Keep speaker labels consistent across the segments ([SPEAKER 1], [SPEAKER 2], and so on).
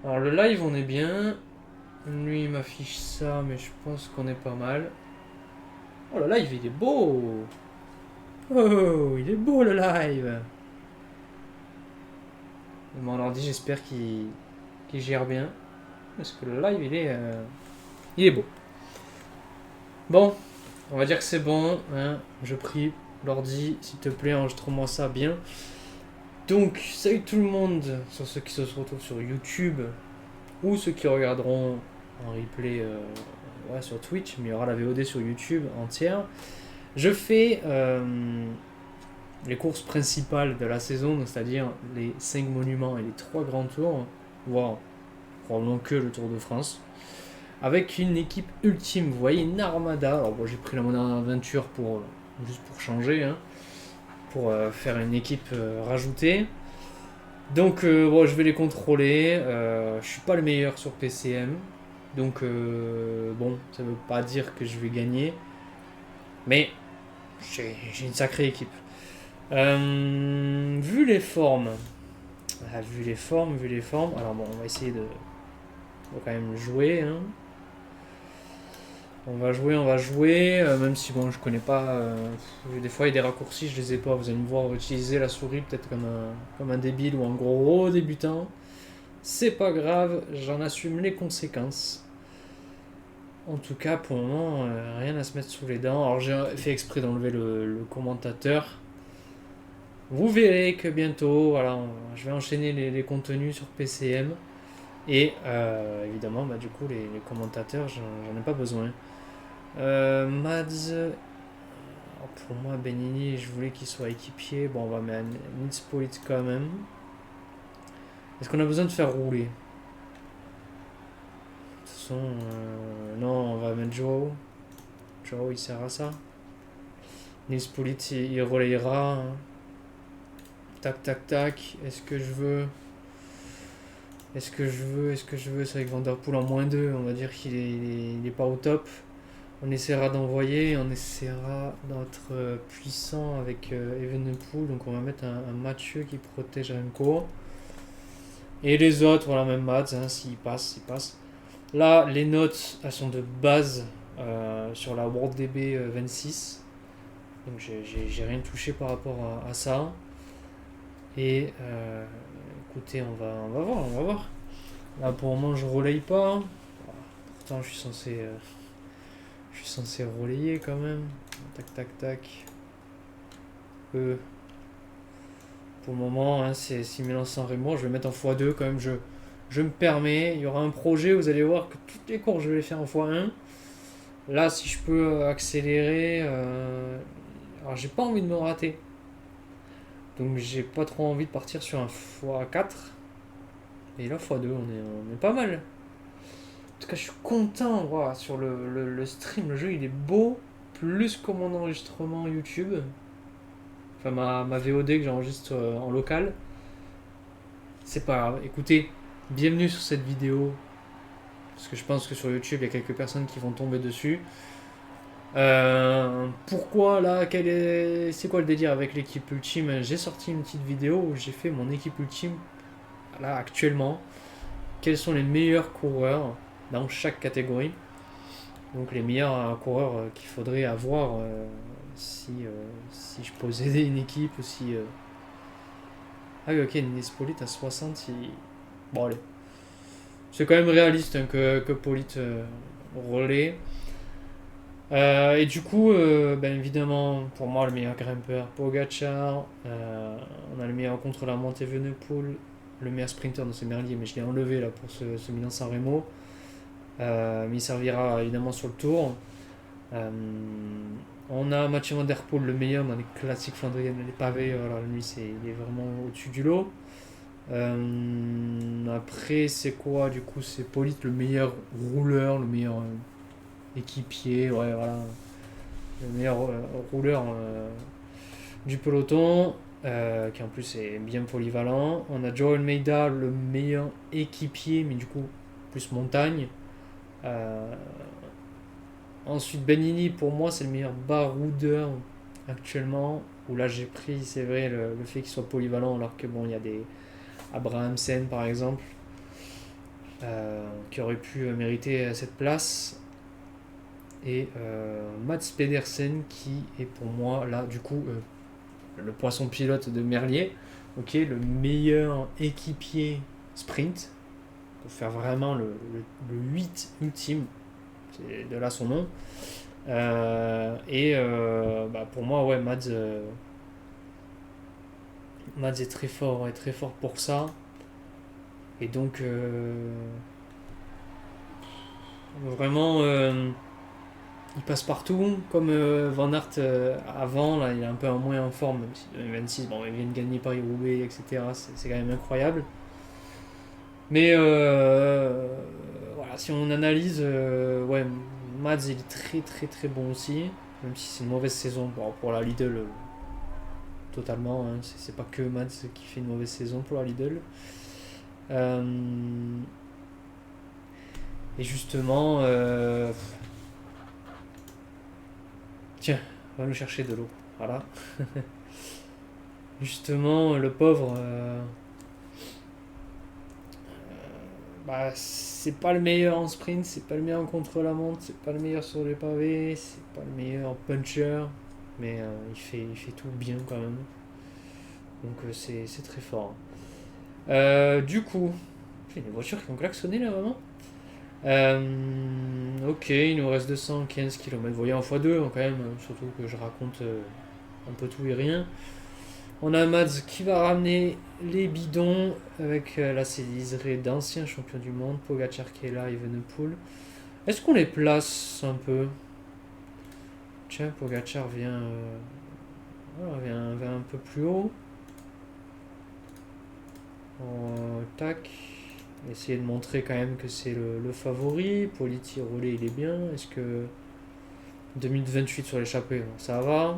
[SPEAKER 1] Alors le live on est bien. Lui il m'affiche ça mais je pense qu'on est pas mal. Oh le live il est beau. Oh il est beau le live. Mon ordi j'espère qu'il gère bien. Parce que le live il est beau. Bon, on va dire que c'est bon. Hein. Je prie l'ordi s'il te plaît enregistre-moi ça bien. Donc salut tout le monde sur ceux qui se retrouvent sur YouTube ou ceux qui regarderont en replay sur Twitch, mais il y aura la VOD sur YouTube entière. Je fais les courses principales de la saison, c'est-à-dire les 5 monuments et les 3 grands tours, voire probablement que le Tour de France, avec une équipe ultime. Vous voyez, une armada. Alors bon, j'ai pris la Modern Adventure juste pour changer, hein, pour faire une équipe rajoutée. Donc bon, je vais les contrôler. Je suis pas le meilleur sur PCM. Donc bon, ça veut pas dire que je vais gagner. Mais j'ai une sacrée équipe. Vu les formes. Vu les formes. Alors bon, on va essayer de. On va quand même jouer. Hein. On va jouer. Même si bon, je connais pas. Des fois, il y a des raccourcis, je les ai pas. Vous allez me voir utiliser la souris peut-être comme un débile ou un gros débutant. C'est pas grave, j'en assume les conséquences. En tout cas, pour le moment, rien à se mettre sous les dents. Alors, j'ai fait exprès d'enlever le commentateur. Vous verrez que bientôt, voilà, je vais enchaîner les contenus sur PCM. Et évidemment, bah, du coup, les commentateurs, j'en ai pas besoin. Mads, pour moi, Benini, je voulais qu'il soit équipier. Bon, on va mettre Nitspolit quand même. Est-ce qu'on a besoin de faire rouler? De toute façon, non, on va mettre Joao. Joao, il sert à ça. Nitspolit, il relayera. Hein. Tac, tac, tac. Est-ce que je veux. C'est avec Vanderpool en -2. On va dire qu'il est pas au top. On essaiera d'envoyer. On essaiera d'être puissant avec Evenepoel. Donc on va mettre un Mathieu qui protège Remco. Et les autres, voilà, même Mads, hein, s'il passe, il passe. Là, les notes, elles sont de base sur la WorldDB 26. Donc j'ai rien touché par rapport à ça. Et écoutez, on va voir. Là pour le moment je relaye pas. Pourtant je suis censé relayer quand même. Tac tac tac. Pour le moment hein, c'est 6100 Raymond. Je vais mettre en x2 quand même. Je me permets. Il y aura un projet. Vous allez voir que toutes les courses je vais les faire en x1. Là si je peux accélérer. Alors j'ai pas envie de me rater. Donc j'ai pas trop envie de partir sur un x4. Et là x2 on est pas mal. En tout cas je suis content. Wow, sur le stream, le jeu il est beau. Plus que mon enregistrement YouTube. Enfin ma VOD que j'enregistre en local. C'est pas grave. Écoutez, bienvenue sur cette vidéo. Parce que je pense que sur YouTube il y a quelques personnes qui vont tomber dessus. Pourquoi là c'est quoi le délire avec l'équipe ultime? J'ai sorti une petite vidéo où j'ai fait mon équipe ultime là actuellement. Quels sont les meilleurs coureurs dans chaque catégorie? Donc les meilleurs coureurs qu'il faudrait avoir si je possédais une équipe ou si... Ah oui ok, Nispolit à 60, bon allez. C'est quand même réaliste hein, que Polit relaie. Et du coup, ben évidemment, pour moi, le meilleur grimpeur, Pogacar. On a le meilleur contre la montée Evenepoel. Le meilleur sprinter, non, c'est Merlier, mais je l'ai enlevé là pour ce Milan-San Remo. Mais il servira évidemment sur le tour. On a Mathieu Van Der Poel, le meilleur dans les classiques flandriennes, les pavés. Voilà, lui, il est vraiment au-dessus du lot. Après, c'est quoi du coup? C'est Polit, le meilleur rouleur, le meilleur équipier, ouais, voilà. Le meilleur rouleur du peloton, qui en plus est bien polyvalent. On a Joe Almeida, le meilleur équipier, mais du coup, plus montagne. Ensuite, Benini, pour moi, c'est le meilleur baroudeur actuellement. Où là, j'ai pris, c'est vrai, le fait qu'il soit polyvalent, alors que bon, il y a des Abrahamsen par exemple. qui aurait pu mériter cette place. Et Mats Pedersen qui est pour moi là du coup le poisson pilote de Merlier, ok, le meilleur équipier sprint pour faire vraiment le 8 ultime, c'est de là son nom. Pour moi ouais Mads est très fort pour ça. Et donc vraiment il passe partout, comme Van Aert avant, là il est un peu moins en forme, même si 2026, bon, il vient de gagner Paris-Roubaix, etc. C'est quand même incroyable. Mais voilà, si on analyse, ouais, Mads il est très bon aussi, même si c'est une mauvaise saison pour la Lidl, totalement, hein, c'est pas que Mads qui fait une mauvaise saison pour la Lidl. Euh, et justement, tiens, on va nous chercher de l'eau. Voilà. Justement, le pauvre, c'est pas le meilleur en sprint, c'est pas le meilleur en contre-la-montre, c'est pas le meilleur sur les pavés, c'est pas le meilleur puncher, mais il fait tout bien quand même. Donc c'est très fort. Du coup, il y a des voitures qui ont klaxonné là vraiment. Ok, il nous reste 215 km. Vous voyez en x2 quand même, surtout que je raconte un peu tout et rien. On a Mads qui va ramener les bidons avec là c'est liseré d'anciens champions du monde, Pogacar qui est là, Evenepoel. Est-ce qu'on les place un peu? Tiens, Pogacar vient un peu plus haut. Tac. Essayer de montrer quand même que c'est le favori. Politi roulé, il est bien. Est-ce que 2028 sur l'échappée, ça va.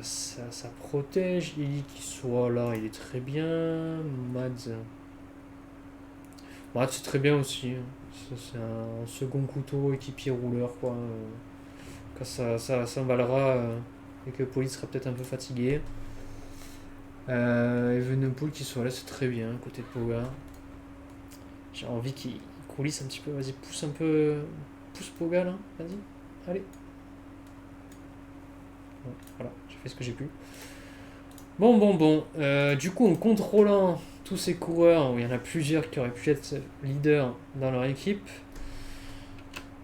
[SPEAKER 1] Ça protège. Il qui soit là, il est très bien. Mads c'est très bien aussi. C'est un second couteau équipier rouleur quoi. Quand ça s'emballera et que Poli sera peut-être un peu fatigué. Evenepoel qui soit là, c'est très bien côté de Poga. J'ai envie qu'il coulisse un petit peu. Vas-y, pousse un peu. Pousse Poga là. Vas-y. Allez. Bon, voilà, j'ai fait ce que j'ai pu. Bon. Du coup, en contrôlant tous ces coureurs, où il y en a plusieurs qui auraient pu être leaders dans leur équipe,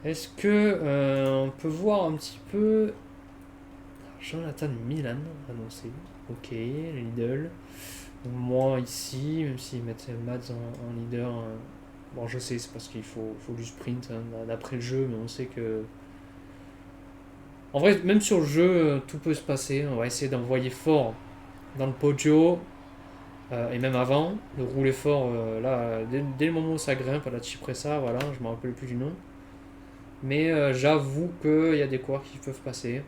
[SPEAKER 1] est-ce que on peut voir un petit peu Jonathan Milan annoncé. Ok, Lidl. Moi ici, même s'ils mettent Mads en leader, bon je sais, c'est parce qu'il faut du sprint hein, d'après le jeu, mais on sait que. En vrai, même sur le jeu, tout peut se passer. On va essayer d'envoyer fort dans le Poggio, et même avant, de rouler fort là, dès le moment où ça grimpe à la Cipressa, voilà, je me rappelle plus du nom. Mais j'avoue qu'il y a des coureurs qui peuvent passer.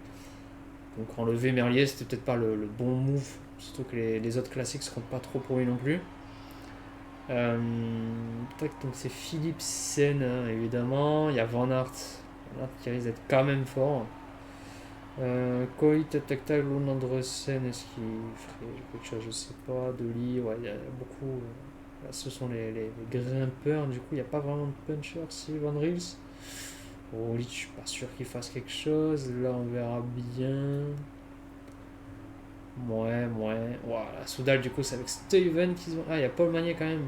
[SPEAKER 1] Donc enlever Merlier, c'était peut-être pas le bon move, surtout que les autres classiques ne seront pas trop pour lui non plus. Donc c'est Philipsen, hein, évidemment. Il y a Van Aert qui risque d'être quand même fort. Coit, Lund Andresen, est-ce qu'il ferait quelque chose? Je sais pas. Deli, ouais, il y a beaucoup. Là, ce sont les grimpeurs, du coup, il n'y a pas vraiment de puncher si Van Riels. Roglic, je suis pas sûr qu'il fasse quelque chose. Là, on verra bien. Ouais. Voilà, Soudal, du coup, c'est avec Steven qu'ils ont. Ah, il y a Paul Magnier quand même.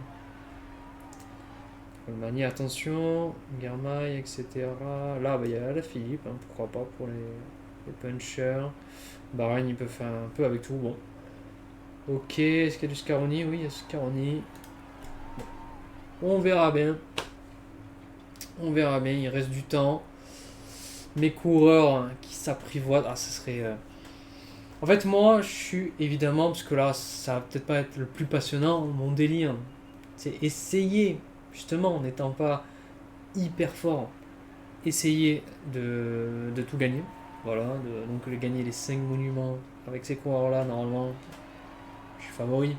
[SPEAKER 1] Paul Magnier, attention. Germain, etc. Là, il y a la Philippe, hein, pourquoi pas pour les punchers. Bahreïn, il peut faire un peu avec tout. Bon. Ok, est-ce qu'il y a du Scaroni? Oui, il y a Scaroni. Bon. On verra bien. Il reste du temps. Mes coureurs hein, qui s'apprivoisent. Ah, ce serait. En fait, moi, je suis évidemment, parce que là, ça va peut-être pas être le plus passionnant, mon délire, c'est essayer, justement, en n'étant pas hyper fort, essayer de tout gagner. Voilà, donc gagner les 5 monuments avec ces coureurs-là, normalement, je suis favori.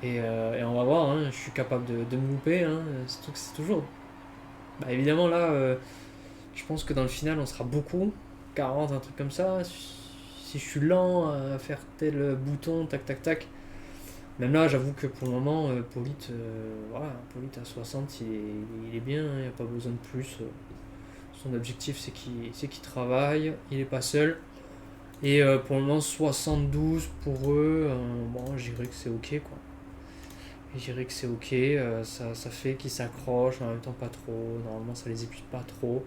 [SPEAKER 1] Et on va voir, hein, je suis capable de me louper, hein, c'est toujours. Bah, évidemment, là, je pense que dans le final, on sera beaucoup, 40, un truc comme ça. Si je suis lent à faire tel bouton, tac, Même là, j'avoue que pour le moment, Polite, voilà, Polite à 60, il est bien, il n'y a pas besoin de plus. Son objectif, c'est qu'il travaille, il n'est pas seul. Et pour le moment, 72 pour eux, bon, je dirais que c'est ok, quoi. Je dirais que c'est ok, ça fait qu'ils s'accrochent, en même temps pas trop, normalement ça les épuise pas trop.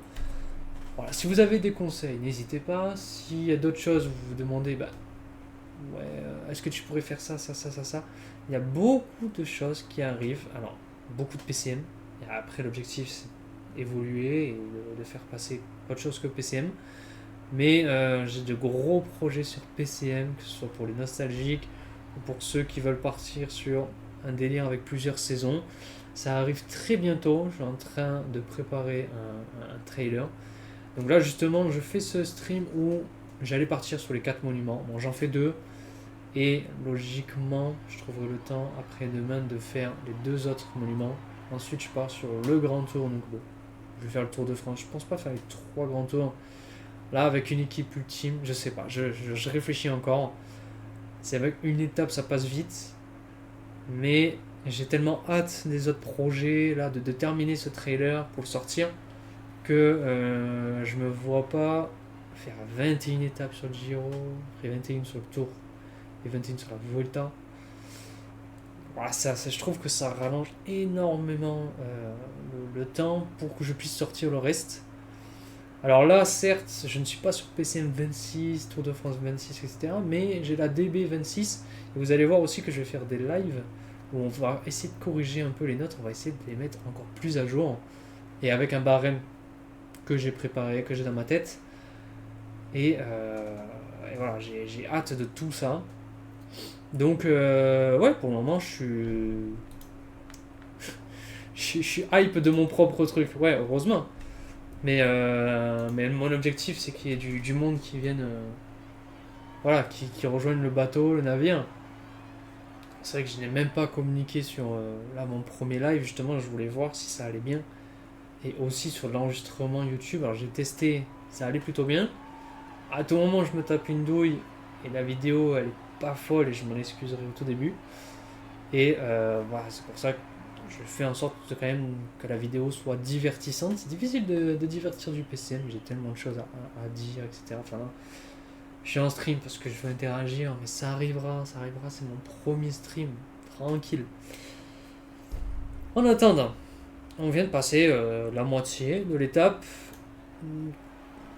[SPEAKER 1] Voilà, si vous avez des conseils, n'hésitez pas. S'il y a d'autres choses, vous vous demandez, bah, ouais, est-ce que tu pourrais faire ça, ça, ça, ça, ça. Il y a beaucoup de choses qui arrivent. Alors, beaucoup de PCM. Et après, l'objectif, c'est d'évoluer et de faire passer autre chose que PCM. Mais j'ai de gros projets sur PCM, que ce soit pour les nostalgiques ou pour ceux qui veulent partir sur un délire avec plusieurs saisons. Ça arrive très bientôt. Je suis en train de préparer un trailer. Donc là, justement, je fais ce stream où j'allais partir sur les 4 monuments. Bon, j'en fais 2. Et logiquement, je trouverai le temps après-demain de faire les 2 autres monuments. Ensuite, je pars sur le grand tour. Donc bon, je vais faire le Tour de France. Je pense pas faire les 3 grands tours. Là, avec une équipe ultime, je sais pas. Je réfléchis encore. C'est avec une étape, ça passe vite. Mais j'ai tellement hâte des autres projets, là, de terminer ce trailer pour le sortir, que je me vois pas faire 21 étapes sur le Giro, après 21 sur le Tour et 21 sur la Vuelta. Voilà, je trouve que ça rallonge énormément le temps pour que je puisse sortir le reste. Alors là, certes, je ne suis pas sur PCM 26, Tour de France 26, etc. Mais j'ai la DB 26. Et vous allez voir aussi que je vais faire des lives où on va essayer de corriger un peu les notes. On va essayer de les mettre encore plus à jour. Et avec un barème que j'ai préparé, que j'ai dans ma tête. Et voilà, j'ai hâte de tout ça. Donc, ouais, pour le moment, je suis hype de mon propre truc. Ouais, heureusement. Mais mon objectif, c'est qu'il y ait du monde qui vienne. Voilà, qui rejoigne le bateau, le navire. C'est vrai que je n'ai même pas communiqué sur là, mon premier live. Justement, je voulais voir si ça allait bien. Et aussi sur l'enregistrement YouTube. Alors, j'ai testé, ça allait plutôt bien. À tout moment, je me tape une douille. Et la vidéo, elle est pas folle. Et je m'en excuserai au tout début. Et voilà, c'est pour ça que je fais en sorte quand même que la vidéo soit divertissante. C'est difficile de divertir du PCM, j'ai tellement de choses à dire, etc. Enfin, je suis en stream parce que je veux interagir, mais ça arrivera, c'est mon premier stream, tranquille. En attendant, on vient de passer la moitié de l'étape.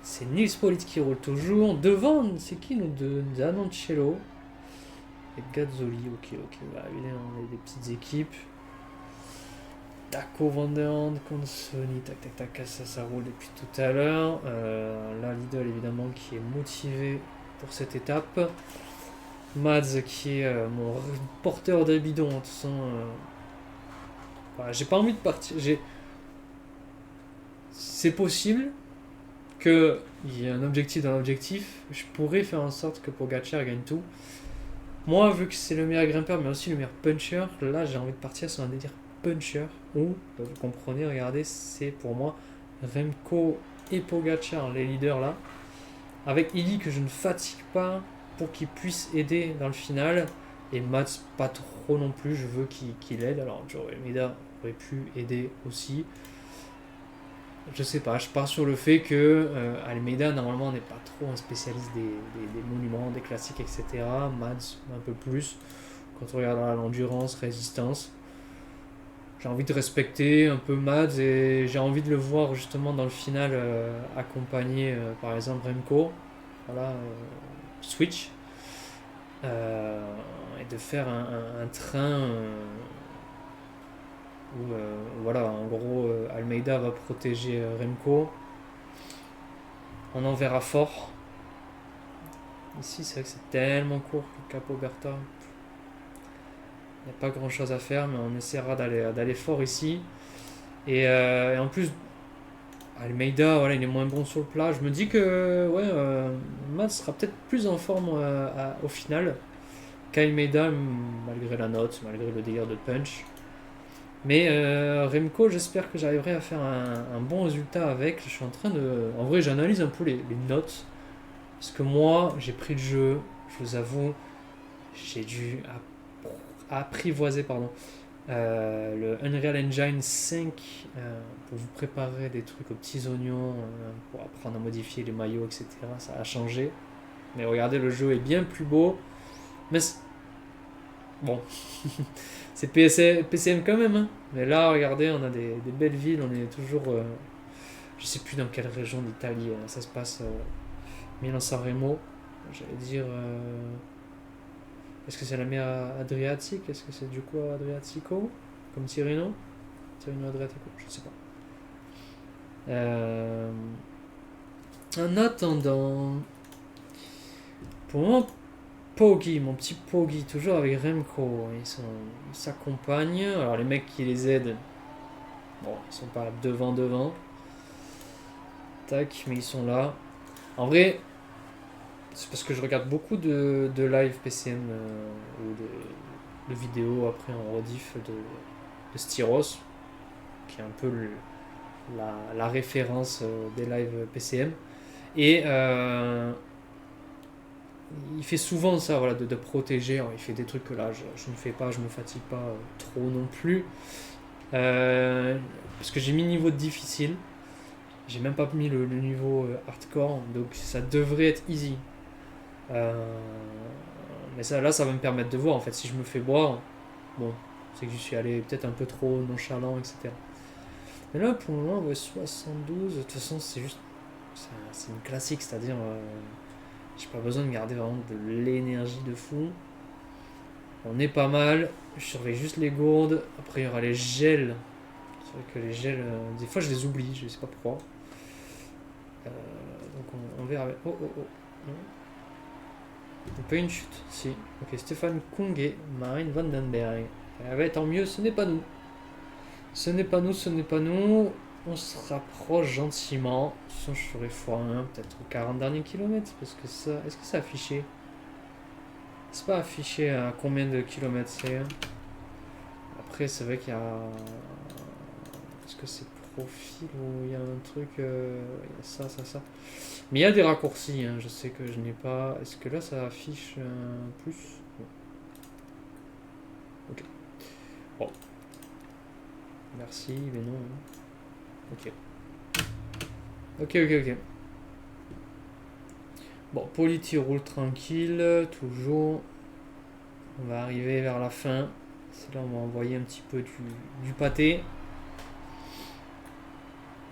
[SPEAKER 1] C'est Nils Pollitt qui roule toujours. Devant, c'est qui nous deux? Zanoncello et Gazzoli. Ok, bah, évidemment, on a des petites équipes. Daco Vanderhand, Consoni, tac, ça roule depuis tout à l'heure. Là, Lidl évidemment qui est motivé pour cette étape. Mads qui est mon porteur de bidon. De toute façon, voilà, j'ai pas envie de partir. C'est possible qu'il y ait un objectif dans l'objectif. Je pourrais faire en sorte que Pogacar gagne tout. Moi, vu que c'est le meilleur grimpeur, mais aussi le meilleur puncher, là j'ai envie de partir sur un délire puncher où, vous comprenez, regardez, c'est pour moi Remco et Pogacar, les leaders là, avec Illy que je ne fatigue pas pour qu'il puisse aider dans le final, et Mats pas trop non plus, je veux qu'il aide. Alors Joe Almeida aurait pu aider aussi, je sais pas, je pars sur le fait que Almeida normalement n'est pas trop un spécialiste des monuments, des classiques, etc. Mads un peu plus, quand on regarde l'endurance, résistance. J'ai envie de respecter un peu Mads et j'ai envie de le voir justement dans le final accompagner par exemple Remco, voilà, switch, et de faire un train où voilà, en gros Almeida va protéger Remco. On en verra fort. Ici c'est vrai que c'est tellement court que Capo Berta. Il n'y a pas grand chose à faire, mais on essaiera d'aller fort ici. Et en plus, Almeida, voilà, il est moins bon sur le plat. Je me dis que ouais, Mats sera peut-être plus en forme au final qu'Almeida, malgré la note, malgré le délire de punch. Mais Remco, j'espère que j'arriverai à faire un bon résultat avec. Je suis en train de... En vrai, j'analyse un peu les notes. Parce que moi, j'ai pris le jeu, je vous avoue, j'ai dû apprivoiser pardon, le Unreal Engine 5 pour vous préparer des trucs aux petits oignons, pour apprendre à modifier les maillots, etc. Ça a changé. Mais regardez, le jeu est bien plus beau. Mais bon, c'est PCM quand même. Hein. Mais là, regardez, on a des belles villes. On est toujours... je sais plus dans quelle région d'Italie ça se passe. Milan-San Remo. J'allais dire... est-ce que c'est la mer Adriatique? Est-ce que c'est du quoi Adriatico? Comme Tirreno? Tirreno Adriatico? Je sais pas. En attendant... Pour mon Poggy, mon petit Poggy, toujours avec Remco, ils s'accompagnent. Alors les mecs qui les aident, bon, ils sont pas devant. Tac, mais ils sont là. En vrai, c'est parce que je regarde beaucoup de live PCM ou de vidéos après en rediff de Styros, qui est un peu la référence des lives PCM. Et il fait souvent ça, voilà, de protéger. Alors, il fait des trucs que là, je ne fais pas, je me fatigue pas trop non plus. Parce que j'ai mis niveau de difficile. J'ai même pas mis le niveau hardcore, donc ça devrait être easy. Mais ça, là, ça va me permettre de voir, en fait, si je me fais boire, bon, c'est que je suis allé peut-être un peu trop nonchalant, etc. Mais là, pour le moment, ouais, 72, de toute façon, c'est juste... C'est une classique, c'est-à-dire... j'ai pas besoin de garder vraiment de l'énergie de fou. On est pas mal. Je surveille juste les gourdes. Après, il y aura les gels. C'est vrai que les gels, des fois, je les oublie, je sais pas pourquoi. Donc, on verra. Oh. Pas une chute, si. Ok, Stéphane Kung et Marine Vandenberg. Tant mieux, ce n'est pas nous. Ce n'est pas nous. On se rapproche gentiment. Sinon, je ferai x1, peut-être aux 40 derniers kilomètres. Parce que ça. Est-ce que c'est affiché? C'est pas affiché à combien de kilomètres c'est. Après, c'est vrai qu'il y a. Est-ce que c'est profil ou il y a un truc. Il y a ça. Mais il y a des raccourcis, hein. Je sais que je n'ai pas. Est-ce que là ça affiche plus? Ok. Bon. Merci, mais non. Ok. Bon, Polity roule tranquille, toujours. On va arriver vers la fin. C'est là où on va envoyer un petit peu du pâté.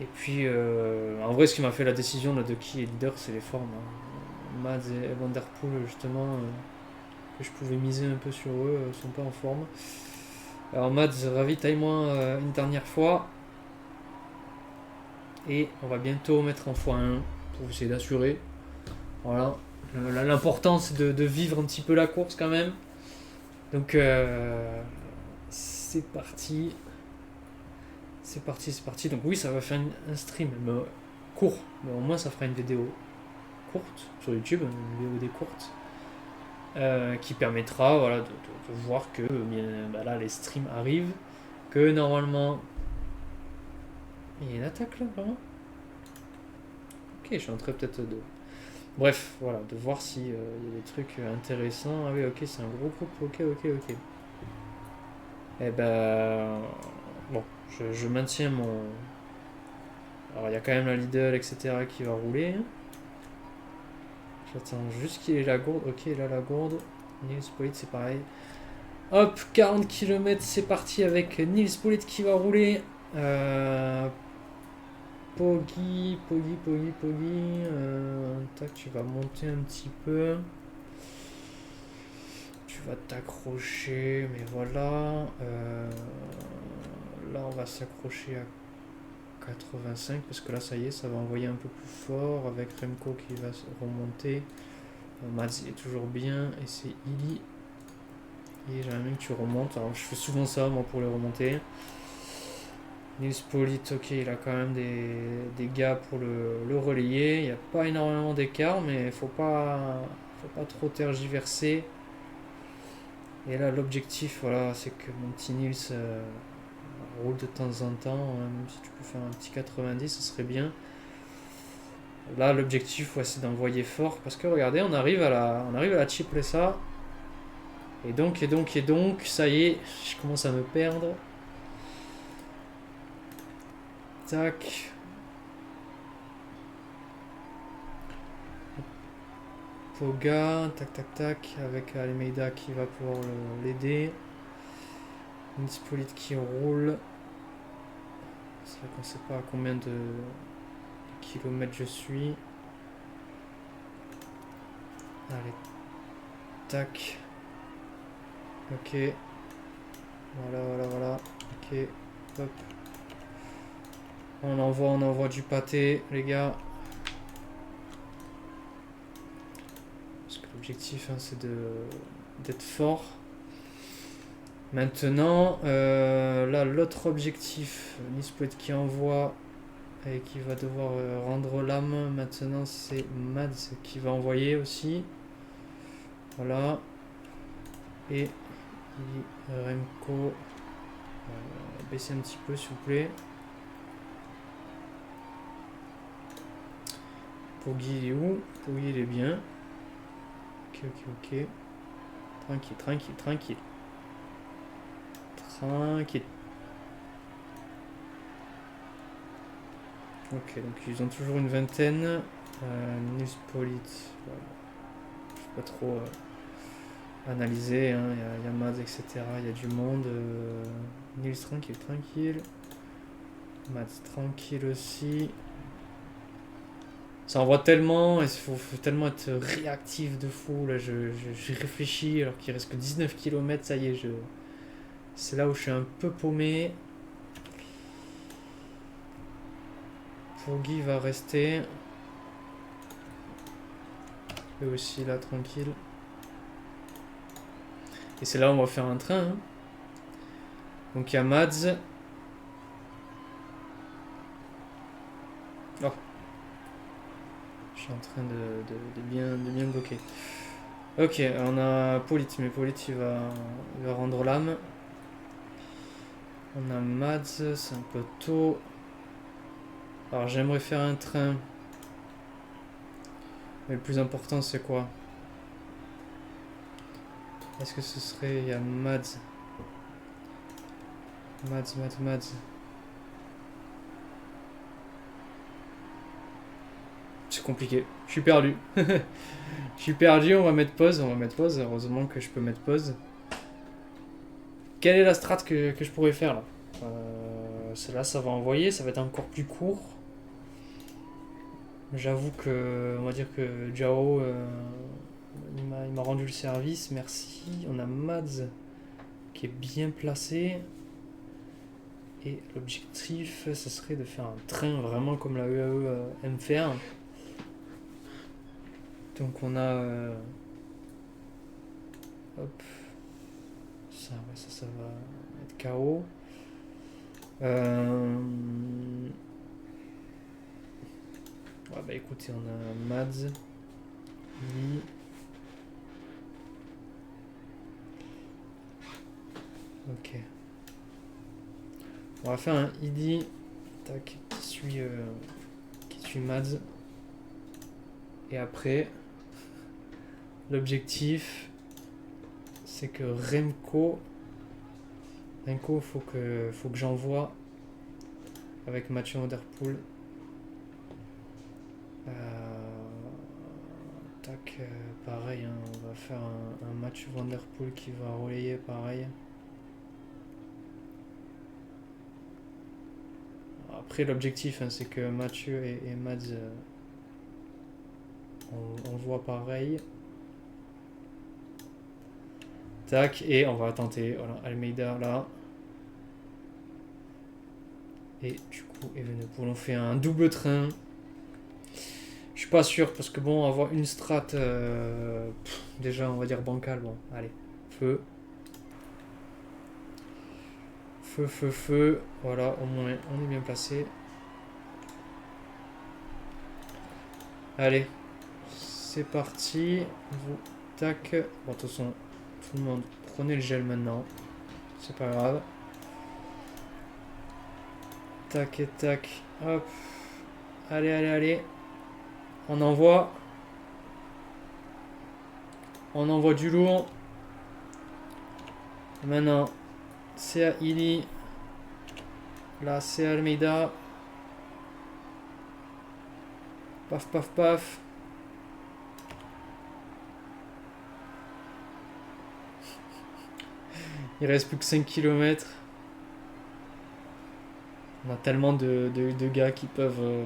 [SPEAKER 1] Et puis, en vrai, ce qui m'a fait la décision là, de qui est leader, c'est les formes. Hein. Mads et Van Der Poel, justement, que je pouvais miser un peu sur eux, sont pas en forme. Alors, Mads, ravitaille-moi une dernière fois. Et on va bientôt mettre en x1 pour essayer d'assurer. Voilà. L'important, c'est de vivre un petit peu la course quand même. Donc, c'est parti. C'est parti. Donc oui, ça va faire un stream court, mais au moins ça fera une vidéo courte sur YouTube, une vidéo courte, qui permettra voilà, de voir que là les streams arrivent, que normalement... Il y a une attaque là, vraiment? Ok, je suis en train peut-être de... Bref, voilà, de voir s'il y a des trucs intéressants. Ah oui, ok, c'est un gros groupe, ok. Eh ben... Bon, je maintiens mon... Alors il y a quand même la Lidl, etc. qui va rouler. J'attends juste qu'il ait la gourde. Ok, là la gourde. Nils Pollitt, c'est pareil. Hop, 40 km, c'est parti avec Nils Pollitt qui va rouler. Poggy. Tac, tu vas monter un petit peu. Tu vas t'accrocher, mais voilà. Là, on va s'accrocher à 85 parce que là, ça y est, ça va envoyer un peu plus fort avec Remco qui va remonter. Mads est toujours bien et c'est Illy. Et j'aimerais bien que tu remontes. Alors, je fais souvent ça, moi, pour les remonter. Nils Pollitt, ok, il a quand même des gars pour le relayer. Il n'y a pas énormément d'écart, mais il faut pas trop tergiverser. Et là, l'objectif, voilà, c'est que mon petit Nils roule de temps en temps. Même si tu peux faire un petit 90, ce serait bien. Là, l'objectif, ouais, c'est d'envoyer fort. Parce que regardez, on arrive à la Cipressa. Et donc, ça y est, je commence à me perdre. Tac. Poga, tac tac tac, avec Almeida qui va pouvoir l'aider. Nispolite qui roule. C'est vrai qu'on sait pas à combien de kilomètres je suis. Allez, tac. Ok. Voilà. Ok, hop. On envoie du pâté, les gars. Parce que l'objectif, hein, c'est d'être fort. Maintenant, là, l'autre objectif, Nispoet qui envoie et qui va devoir rendre l'âme. Maintenant, c'est Mads qui va envoyer aussi. Voilà. Et Remco. Baissez un petit peu, s'il vous plaît. Poggi, il est où? Poggi, il est bien. Ok. Tranquille. Ok, donc ils ont toujours une vingtaine. Newspolite, voilà. Je ne vais pas trop analyser, hein. Il y a Mads, etc. Il y a du monde. Nils, tranquille. Mads, tranquille aussi. Ça envoie tellement, et il faut tellement être réactif de fou. Là, j'y réfléchis alors qu'il reste que 19 km, ça y est, c'est là où je suis un peu paumé. Poggi va rester. Et aussi là, tranquille. Et c'est là où on va faire un train. Hein. Donc il y a Mads. Oh. Je suis en train de bien bloquer. Ok, on a Polite, mais Polite il va rendre l'âme. On a Mads, c'est un peu tôt. Alors j'aimerais faire un train. Mais le plus important c'est quoi? Est-ce que ce serait... Il y a Mads. Mads. C'est compliqué. Je suis perdu. On va mettre pause. Heureusement que je peux mettre pause. Quelle est la strat que je pourrais faire là? Celle-là, ça va envoyer. Ça va être encore plus court. J'avoue que... On va dire que Jao... il m'a rendu le service. Merci. On a Mads qui est bien placé. Et l'objectif, ce serait de faire un train vraiment comme la UAE aime faire. Donc on a... hop. Ça va être KO. Ouais, bah écoutez, on a Mads. Lee. Ok. On va faire un ID. Tac, qui suit Mads. Et après, l'objectif, c'est que Remco, faut que j'envoie avec Mathieu Vanderpool. Tac, pareil, hein, on va faire un match Vanderpool qui va relayer pareil. Après, l'objectif, hein, c'est que Mathieu et Mads on voit pareil. Tac, et on va tenter. Voilà, Almeida là. Et du coup, Evenepoel, on fait un double train. Je suis pas sûr parce que bon, avoir une strat déjà, on va dire bancale. Bon, allez, feu. Feu. Voilà, au moins, on est bien placé. Allez, c'est parti. Vous, tac. Bon, de toute façon, tout le monde, prenez le gel maintenant. C'est pas grave. Tac et tac. Hop. Allez. On envoie du lourd. Maintenant, c'est à Ili. Là, c'est à Almeida. Paf, paf, paf. Il reste plus que 5 km. On a tellement de gars qui peuvent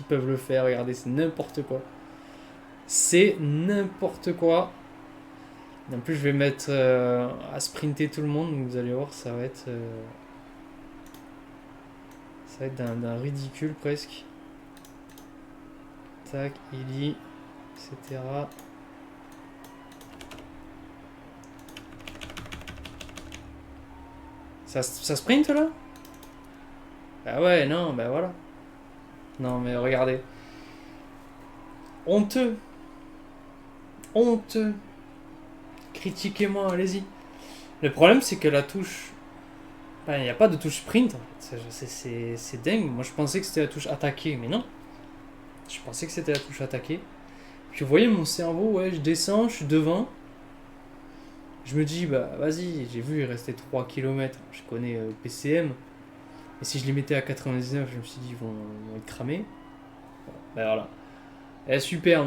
[SPEAKER 1] le faire. Regardez, c'est n'importe quoi. C'est n'importe quoi. En plus, je vais mettre à sprinter tout le monde. Donc vous allez voir, ça va être d'un ridicule presque. Tac, Ili, etc. Ça sprint là? Bah ouais, non, bah voilà. Non, mais regardez. Honteux. Honteux. Critiquez-moi, allez-y. Le problème, c'est que la touche. Ben, il n'y a pas de touche sprint en fait. C'est dingue. Moi, je pensais que c'était la touche attaquer, mais non. Je pensais que c'était la touche attaquer. Puis vous voyez mon cerveau, ouais, je descends, je suis devant. Je me dis, bah vas-y, j'ai vu, il restait 3 km. Je connais PCM. Et si je les mettais à 99, je me suis dit, ils vont être cramés. Bon, ben voilà. Et super,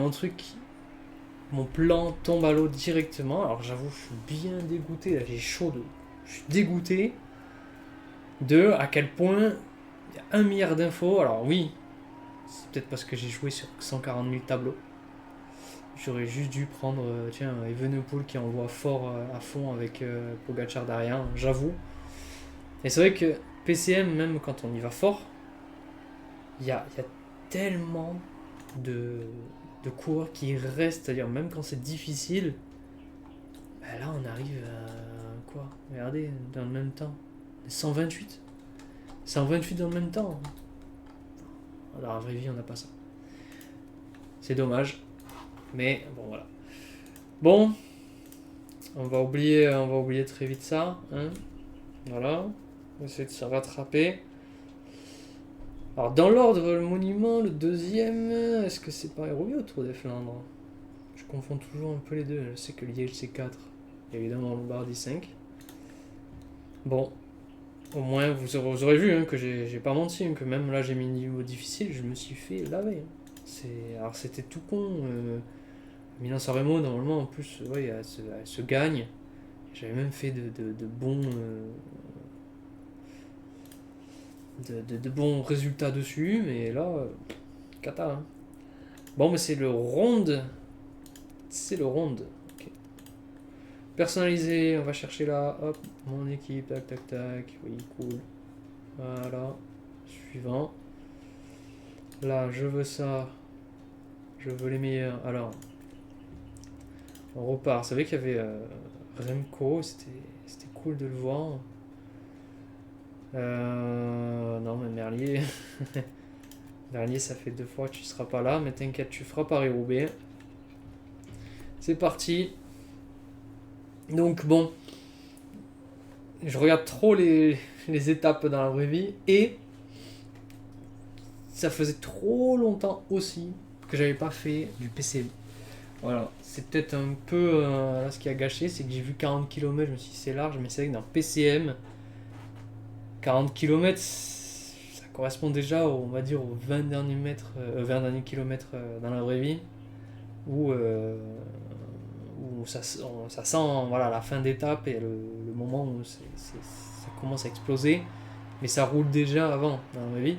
[SPEAKER 1] mon plan tombe à l'eau directement. Alors j'avoue, je suis bien dégoûté. Là, j'ai chaud. Je suis dégoûté de à quel point il y a 1 milliard d'infos. Alors oui, c'est peut-être parce que j'ai joué sur 140 000 tableaux. J'aurais juste dû prendre, tiens, Evenepoel qui envoie fort à fond avec Pogacar derrière, j'avoue. Et c'est vrai que PCM, même quand on y va fort, il y a tellement de coureurs qui restent, c'est-à-dire même quand c'est difficile, bah là on arrive à quoi? Regardez, dans le même temps. 128. 128 dans le même temps. Dans la vraie vie, on n'a pas ça. C'est dommage. Mais bon, voilà. Bon, on va oublier très vite ça. Hein, voilà. On va essayer de se rattraper. Alors, dans l'ordre, le monument, le deuxième, est-ce que c'est pas Hérovie ou Tour des Flandres? Je confonds toujours un peu les deux. Je sais que Liège, c'est 4. Évidemment, Lombardie 5. Bon, au moins, vous aurez vu hein, que j'ai pas menti, hein, que même là, j'ai mis un niveau difficile, je me suis fait laver. Alors, c'était tout con. Milan-San Remo, normalement, en plus, ouais, elle se gagne. J'avais même fait de bons. De bons résultats dessus, mais là, cata. Hein. Bon, mais c'est le ronde. C'est le ronde. Ok. Personnalisé, on va chercher là. Hop, mon équipe, tac, tac, tac. Oui, cool. Voilà. Suivant. Là, je veux ça. Je veux les meilleurs. Alors, on repart. Vous savez qu'il y avait Remco, c'était cool de le voir. Non, mais Merlier. Merlier, ça fait 2 fois que tu seras pas là, mais t'inquiète, tu feras Paris-Roubaix. C'est parti. Donc, bon. Je regarde trop les étapes dans la vraie vie et ça faisait trop longtemps aussi que j'avais pas fait du PCM. Voilà, c'est peut-être un peu là ce qui a gâché, c'est que j'ai vu 40 km, je me suis dit c'est large, mais c'est vrai que dans PCM, 40 km, ça correspond déjà, on va dire, aux 20 derniers mètres, 20 derniers kilomètres dans la vraie vie, où ça sent voilà, la fin d'étape et le moment où ça commence à exploser, mais ça roule déjà avant dans la vraie vie.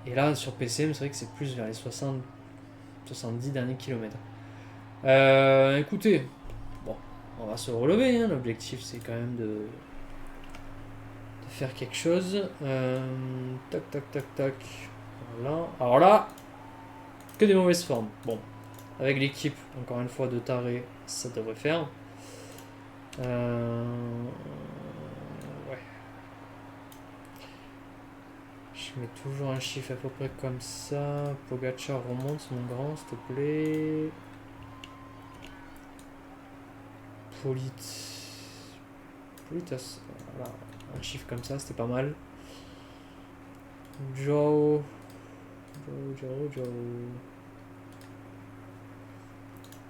[SPEAKER 1] Et là, sur PCM, c'est vrai que c'est plus vers les 70 derniers kilomètres. Écoutez, bon, on va se relever. Hein. L'objectif, c'est quand même de faire quelque chose. Tac, tac, tac, tac. Voilà. Alors là, que des mauvaises formes. Bon, avec l'équipe, encore une fois, de taré, ça devrait faire. Ouais. Je mets toujours un chiffre à peu près comme ça. Pogacar remonte, mon grand, s'il te plaît. Politas. Voilà. Un chiffre comme ça, c'était pas mal. Joe.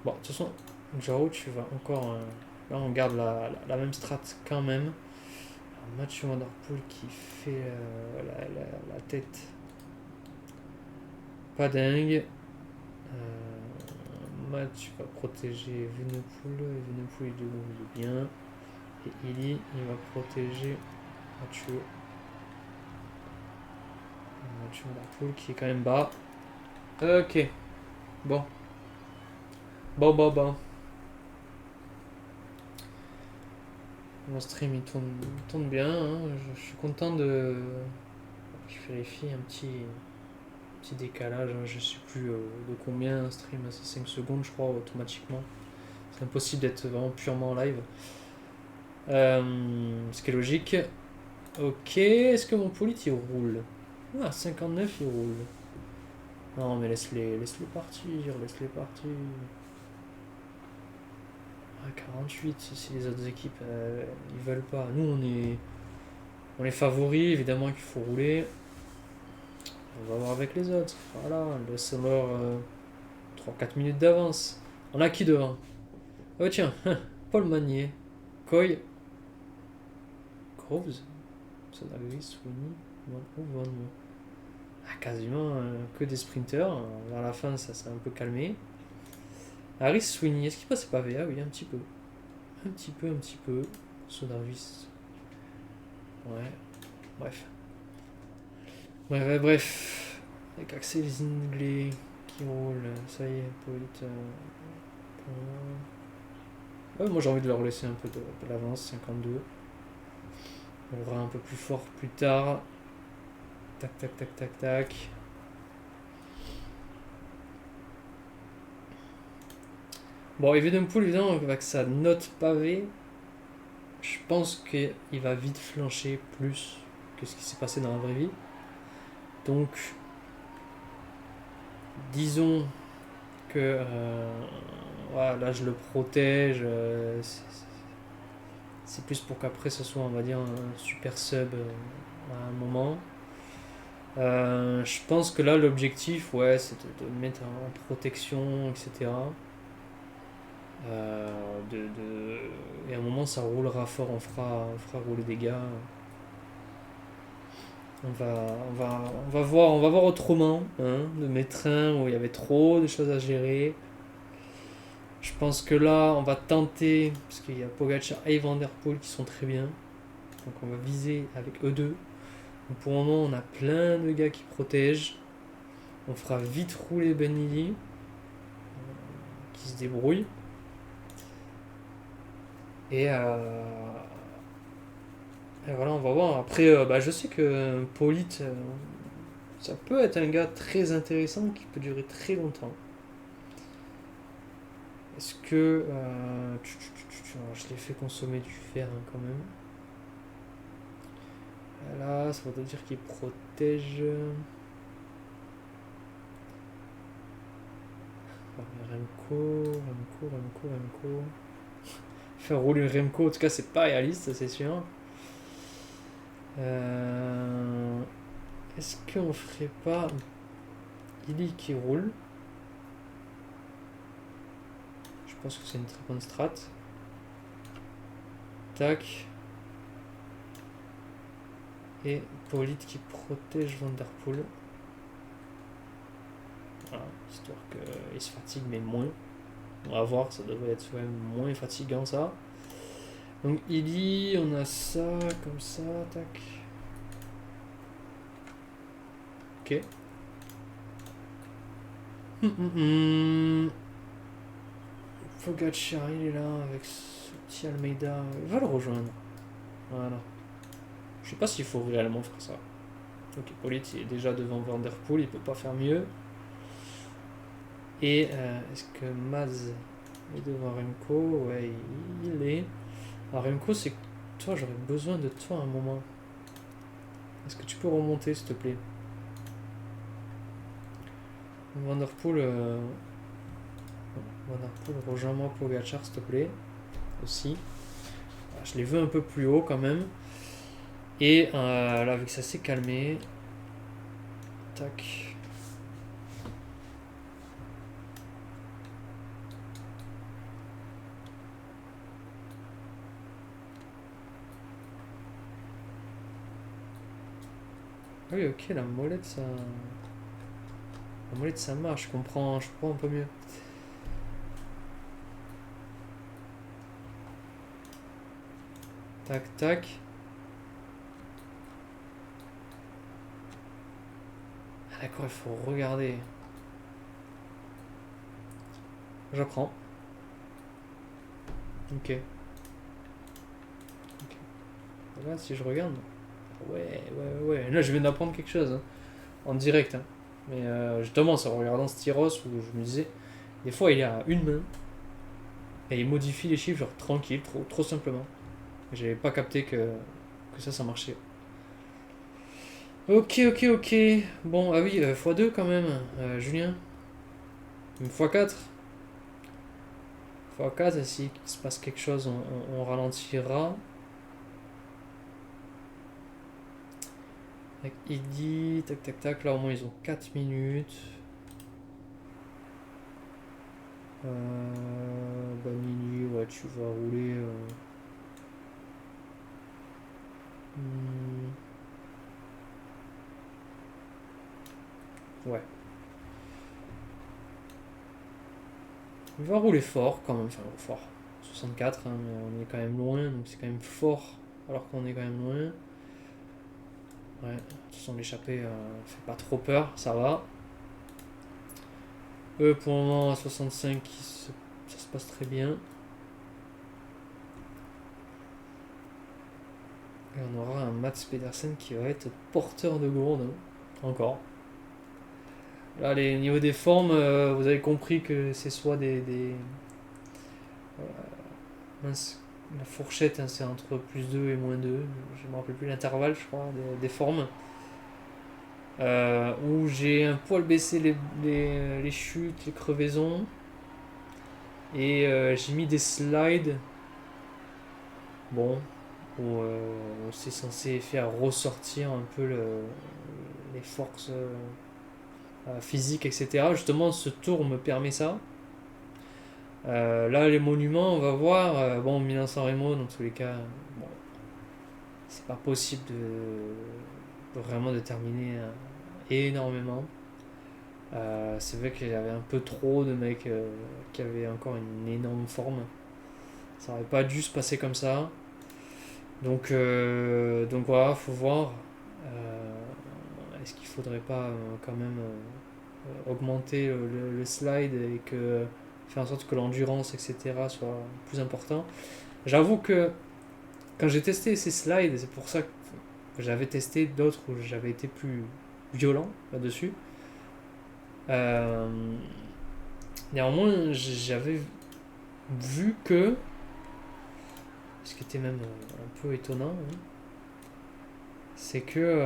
[SPEAKER 1] Bon, de toute façon, Joe, tu vas encore Là, on garde la même strat quand même. Alors, Mathieu Van Der Poel qui fait la tête. Pas dingue. Mathieu va protéger Evenepoel. Evenepoel il est bien. Et Illy, il va protéger Mathieu. Mathieu Van Der Poel qui est quand même bas. Ok. Bon. Bon. Mon stream il tourne bien. Hein. Je suis content de. Je vérifie un petit décalage. Hein. Je sais plus de combien un stream. C'est 5 secondes, je crois, automatiquement. C'est impossible d'être vraiment purement en live. Ce qui est logique. Ok. Est-ce que mon polit il roule? Ah, 59 il roule. Non, mais laisse-les partir. Laisse-les partir. Ah, 48, si les autres équipes ils veulent pas. Nous on est favoris, évidemment qu'il faut rouler. On va voir avec les autres. Voilà, laisse-leur 3-4 minutes d'avance. On a qui devant? Oh tiens, Paul Magnier, Coy, Groves, Sonaris, Sweeney, Van. Ah, quasiment que des sprinters. Vers la fin, ça s'est un peu calmé. Harris Sweeney, est-ce qu'il passait pas VA? Oui, un petit peu. Un petit peu. Sonaris. Ouais. Bref. Bref. Avec Axel Zingler qui roule. Ça y est, Polit. Ouais, moi j'ai envie de leur laisser un peu de l'avance, 52. On aura un peu plus fort plus tard. Tac. Bon, Evenepoel, évidemment, avec sa note pavée, je pense qu'il va vite flancher plus que ce qui s'est passé dans la vraie vie. Donc, disons que voilà, là je le protège. C'est plus pour qu'après ce soit, on va dire, un super sub à un moment. Je pense que là l'objectif, ouais, c'est de mettre en protection, etc. Et à un moment ça roulera fort, on fera rouler des gars. On va voir autrement, hein, de mes trains où il y avait trop de choses à gérer. Je pense que là on va tenter, parce qu'il y a Pogacar et Van Der Poel qui sont très bien, donc on va viser avec eux deux. Donc pour le moment on a plein de gars qui protègent. On fera vite rouler Benili, qui se débrouille. Et voilà, on va voir. Après, je sais que Polite, ça peut être un gars très intéressant qui peut durer très longtemps. Est-ce que. Je l'ai fait consommer du fer hein, quand même. Voilà, ça veut dire qu'il protège. Remco. Faire rouler Remco, en tout cas, c'est pas réaliste, c'est sûr. Est-ce qu'on ferait pas Illy qui roule? Je pense que c'est une très bonne strat. Tac. Et Polit qui protège Van Der Poel. Voilà, histoire qu'il se fatigue mais moins. On va voir, ça devrait être quand même moins fatigant ça. Donc Illy, on a ça, comme ça, tac. Ok. Pogacar, il est là avec ce petit Almeida. Il va le rejoindre. Voilà. Je sais pas s'il faut réellement faire ça. Ok, Polit il est déjà devant Van Der Poel, il peut pas faire mieux. Et est-ce que Maz est devant Remco? Ouais, il est. Alors Remco, c'est que toi, j'aurais besoin de toi à un moment. Est-ce que tu peux remonter, s'il te plaît? Van Der Poel, rejoins-moi Pogacar, s'il te plaît. Aussi. Je les veux un peu plus haut quand même. Et là, vu que ça s'est calmé. Tac. Ah oui, ok, la molette, ça... La molette, ça marche, je comprends un peu mieux. Tac, tac. Ah d'accord, il faut regarder. J'apprends. Ok. Là, si je regarde... Ouais. Là, je viens d'apprendre quelque chose, hein, en direct. Hein. Mais justement, c'est en regardant Styros où je me disais, des fois, il est à une main et il modifie les chiffres, genre tranquille, trop simplement. J'avais pas capté que ça marchait. Ok. Bon, ah oui, x2 quand même, Julien. Une x4. x4, si il se passe quelque chose, on ralentira. Il dit, tac, là au moins ils ont 4 minutes. Banini, ouais, tu vas rouler. Ouais. Il va rouler fort quand même, enfin fort. 64, hein, mais on est quand même loin, donc c'est quand même fort alors qu'on est quand même loin. Ouais, de toute façon l'échappée fait pas trop peur, ça va. Eux pour le moment à 65, ça se passe très bien. Et on aura un Mats Pedersen qui va être porteur de gourde, hein, encore. Là, les niveaux des formes, vous avez compris que c'est soit mince, la fourchette, hein, c'est entre +2 et -2. Je me rappelle plus l'intervalle, je crois, des formes. Où j'ai un poil baissé les chutes, les crevaisons. Et j'ai mis des slides. Bon, où c'est censé faire ressortir un peu les forces physiques, etc. Justement, ce tour me permet ça. Là, les monuments, on va voir. Bon, Milan-San Remo, dans tous les cas, bon, c'est pas possible de vraiment de terminer énormément. C'est vrai qu'il y avait un peu trop de mecs qui avaient encore une énorme forme. Ça aurait pas dû se passer comme ça. Donc voilà, faut voir. Est-ce qu'il faudrait pas quand même augmenter le slide et faire en sorte que l'endurance, etc., soit plus important. J'avoue que quand j'ai testé ces slides, c'est pour ça que j'avais testé d'autres où j'avais été plus violent là-dessus. Euh, Néanmoins, j'avais vu que, ce qui était même un peu étonnant, hein, c'est que...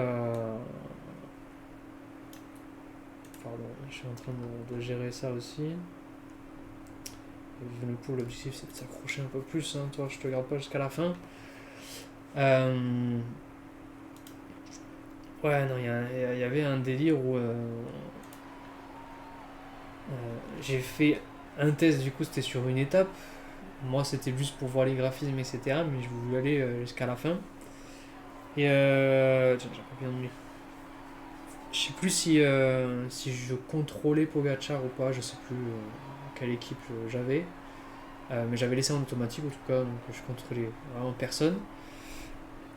[SPEAKER 1] pardon, je suis en train de gérer ça aussi. Le coup, l'objectif c'est de s'accrocher un peu plus, hein, toi je te garde pas jusqu'à la fin. Ouais, non, il y avait un délire où j'ai fait un test, du coup c'était sur une étape. Moi c'était juste pour voir les graphismes, etc. Mais je voulais aller jusqu'à la fin. Et tiens, j'ai pas bien de nuit. Je sais plus si je contrôlais Pogacar ou pas, je sais plus quelle équipe j'avais. Mais j'avais laissé en automatique en tout cas, donc je contrôlais vraiment personne.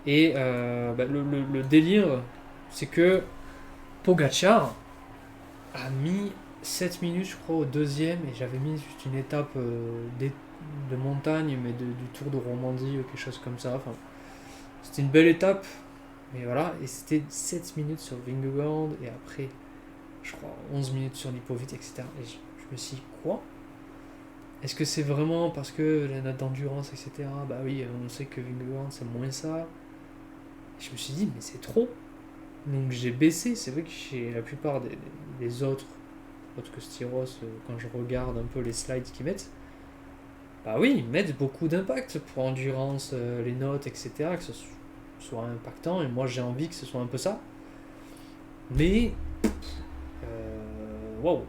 [SPEAKER 1] Et le délire, c'est que Pogacar a mis 7 minutes, je crois, au deuxième, et j'avais mis juste une étape de montagne, mais du Tour de Romandie ou quelque chose comme ça. Enfin, c'était une belle étape, mais voilà, et c'était 7 minutes sur Vingegaard, et après, je crois, 11 minutes sur Lipovic, etc. Et je me suis dit, quoi? Est-ce que c'est vraiment parce que la note d'endurance, etc. Bah oui, on sait que Vingegaard, c'est moins ça. Je me suis dit, mais c'est trop. Donc j'ai baissé. C'est vrai que chez la plupart des autres que Styros, quand je regarde un peu les slides qu'ils mettent, bah oui, ils mettent beaucoup d'impact pour endurance, les notes, etc. Que ce soit impactant. Et moi j'ai envie que ce soit un peu ça. Mais, waouh.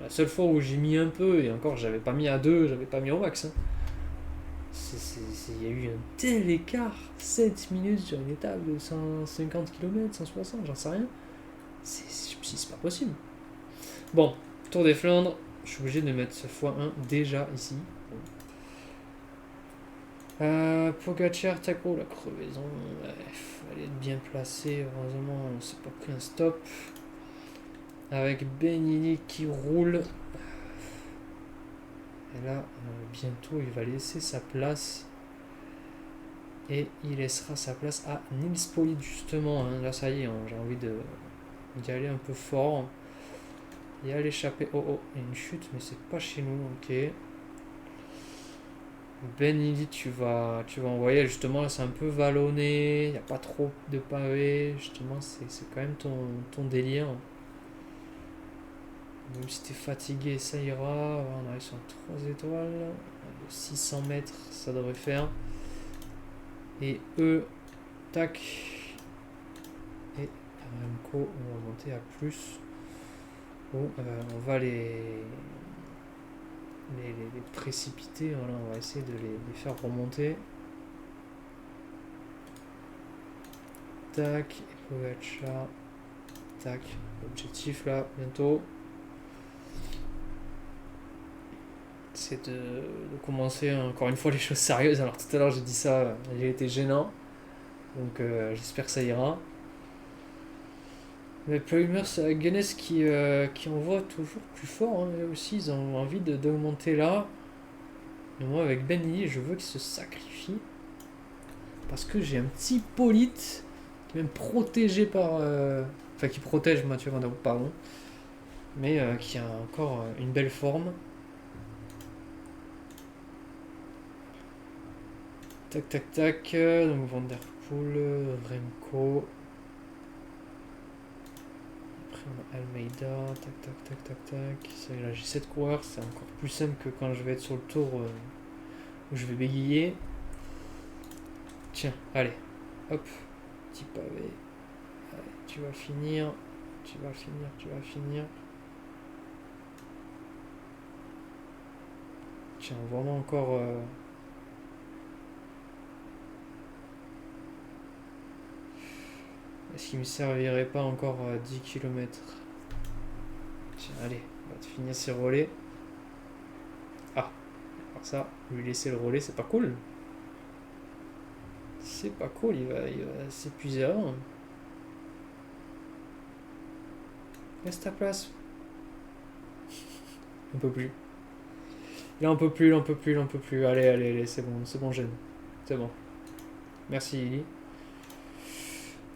[SPEAKER 1] La seule fois où j'ai mis un peu, et encore j'avais pas mis à 2, j'avais pas mis au max, hein. Il y a eu un tel écart. 7 minutes sur une étape de 150 km, 160, j'en sais rien. C'est pas possible. Bon, Tour des Flandres. Je suis obligé de mettre ce x1 déjà ici. Pogacar, Taco, la crevaison. Il fallait être bien placé. Heureusement, on s'est pas pris un stop. Avec Benini qui roule. Et là, bientôt, il va laisser sa place. Et il laissera sa place à Nils Politt, justement. Hein. Là, ça y est, hein, j'ai envie d'y aller un peu fort. Et à l'échappée. Oh, oh, il y a une chute, mais c'est pas chez nous. Ok. Benini, tu vas envoyer. Justement, là, c'est un peu vallonné. Il n'y a pas trop de pavés. Justement, c'est quand même ton délire. Même si t'es fatigué, ça ira. On arrive sur 3 étoiles. 600 mètres, ça devrait faire. Et eux, tac. Et Remco, on va monter à plus. Bon, on va les précipiter. Voilà, on va essayer de les faire remonter. Tac. Et Pogacar. Tac. Objectif là, bientôt. C'est de commencer encore une fois les choses sérieuses. Alors tout à l'heure j'ai dit ça, j'ai été gênant. Donc j'espère que ça ira. Mais Plumers, c'est Guinness qui envoie toujours plus fort. Hein. Eux aussi, ils ont envie d'augmenter là. Et moi, avec Benny, je veux qu'il se sacrifie. Parce que j'ai un petit Politt qui est même protégé par... Enfin, qui protège Mathieu Van Der Poel, pardon. Mais qui a encore une belle forme. Tac, tac, tac. Donc Van Der Poel, Remco... Almeida, tac tac tac tac tac. Ça, là j'ai 7 coureurs, c'est encore plus simple que quand je vais être sur le tour où je vais bégayer. Tiens, allez, hop, petit pavé. Allez, tu vas finir, tu vas finir, tu vas finir. Tiens, vraiment encore. Est-ce qu'il me servirait pas encore 10 km? Tiens, allez, on va te finir ses relais. Ah, alors ça, lui laisser le relais, c'est pas cool. C'est pas cool, il va s'épuiser avant. Laisse ta place. On peut plus. Là, on peut plus, là, on peut plus, là, on peut plus. Allez, allez, allez, c'est bon, gêne. C'est bon. Merci, Lily.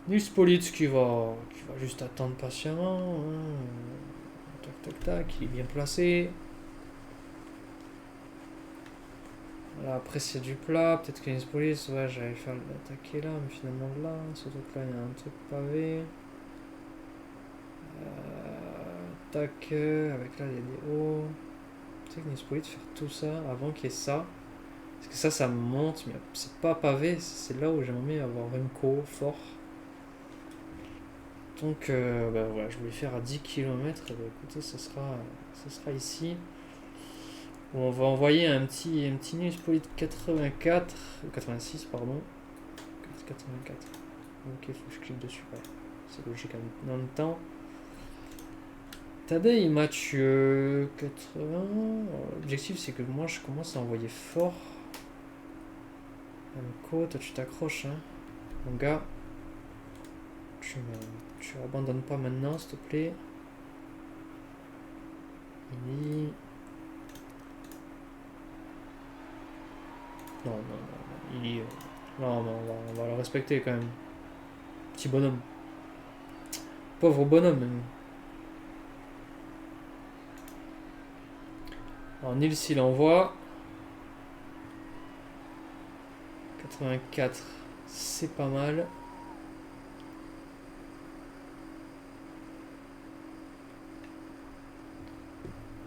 [SPEAKER 1] Nils Politt qui va juste attendre patiemment. Hein. Tac, tac, tac, il est bien placé. Voilà, après, c'est du plat. Peut-être que Nils Politt, ouais, j'allais faire l'attaquer là, mais finalement là, surtout que là, il y a un truc pavé. Tac, avec là, il y a des hauts. Peut-être que Nils Politt faire tout ça avant qu'il y ait ça. Parce que ça monte, mais c'est pas pavé. C'est là où j'aimerais avoir Remco fort. Donc, voilà, je voulais faire à 10 km. Bah, écoutez, ce sera ici. Où on va envoyer un petit Nils Politt 84, 86, pardon. 84. Ok, il faut que je clique dessus. Ouais. C'est logique en même temps. Tadej Mathieu 80. L'objectif, c'est que moi, je commence à envoyer fort. Remco, toi, tu t'accroches, hein. Mon gars, tu abandonnes pas maintenant, s'il te plaît. Il... Non, il... Non, on va le respecter quand même. Petit bonhomme. Pauvre bonhomme, même. Alors, Nils, il envoie. 84, c'est pas mal.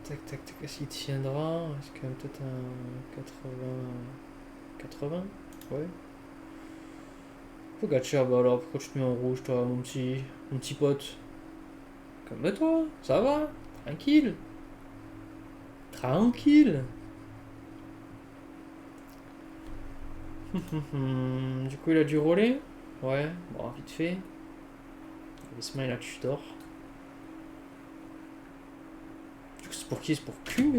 [SPEAKER 1] Tac, tac, tac, est-ce qu'il tiendra? Est-ce qu'il y a peut-être un 80... 80? Ouais. Pogacar, bah alors, pourquoi tu te mets en rouge, toi, mon petit pote? Calme-toi, ça va? Tranquille. Tranquille. Du coup, il a du relais. Ouais, bon, vite fait. Les smiles à Tudor. Du coup, c'est pour qui? C'est pour Q